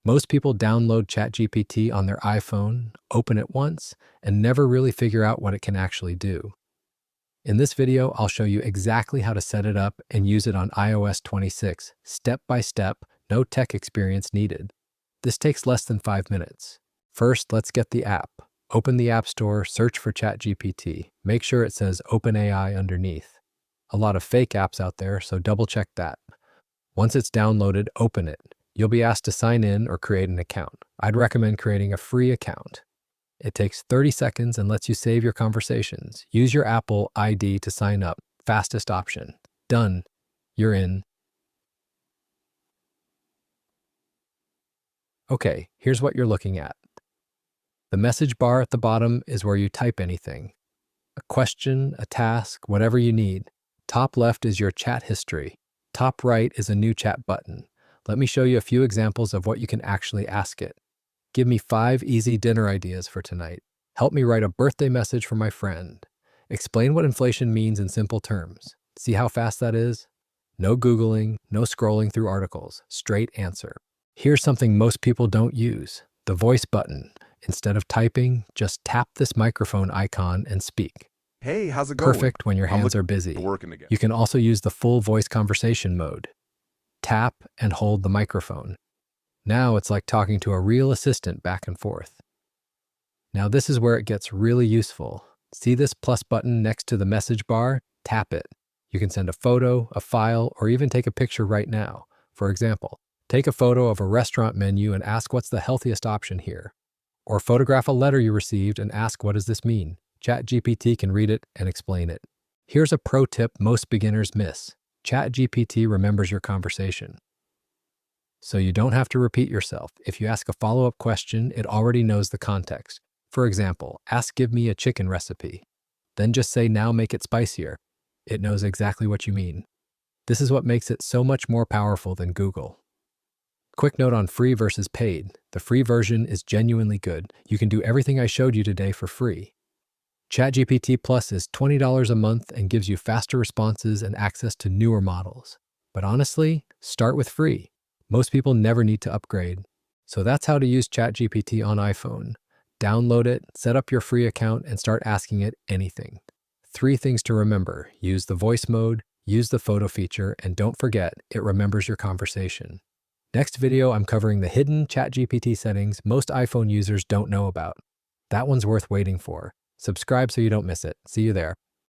Most people download ChatGPT on their iPhone, open it once, and never really figure out what it can actually do. In this video, I'll show you exactly how to set it up and use it on iOS 26, step by step, no tech experience needed. This takes less than 5 minutes. First, let's get the app. Open the App Store, search for ChatGPT. Make sure it says OpenAI underneath. A lot of fake apps out there, so double check that. Once it's downloaded, open it. You'll be asked to sign in or create an account. I'd recommend creating a free account. It takes 30 seconds and lets you save your conversations. Use your Apple ID to sign up. Fastest option. Done. You're in. Okay, here's what you're looking at. The message bar at the bottom is where you type anything. A question, a task, whatever you need. Top left is your chat history. Top right is a new chat button. Let me show you a few examples of what you can actually ask it. Give me 5 easy dinner ideas for tonight. Help me write a birthday message for my friend. Explain what inflation means in simple terms. See how fast that is? No Googling, no scrolling through articles. Straight answer. Here's something most people don't use. The voice button. Instead of typing, just tap this microphone icon and speak. Hey, how's it going? Perfect when your hands are busy. Working again. You can also use the full voice conversation mode. Tap and hold the microphone. Now it's like talking to a real assistant back and forth. Now this is where it gets really useful. See this plus button next to the message bar? Tap it. You can send a photo, a file, or even take a picture right now. For example, take a photo of a restaurant menu and ask what's the healthiest option here. Or photograph a letter you received and ask what does this mean? ChatGPT can read it and explain it. Here's a pro tip most beginners miss. ChatGPT remembers your conversation. So you don't have to repeat yourself. If you ask a follow-up question, it already knows the context. For example, ask give me a chicken recipe. Then just say now make it spicier. It knows exactly what you mean. This is what makes it so much more powerful than Google. Quick note on free versus paid. The free version is genuinely good. You can do everything I showed you today for free. ChatGPT Plus is $20 a month and gives you faster responses and access to newer models. But honestly, start with free. Most people never need to upgrade. So that's how to use ChatGPT on iPhone. Download it, set up your free account, and start asking it anything. 3 things to remember. Use the voice mode, use the photo feature, and don't forget, it remembers your conversation. Next video, I'm covering the hidden ChatGPT settings most iPhone users don't know about. That one's worth waiting for. Subscribe so you don't miss it. See you there.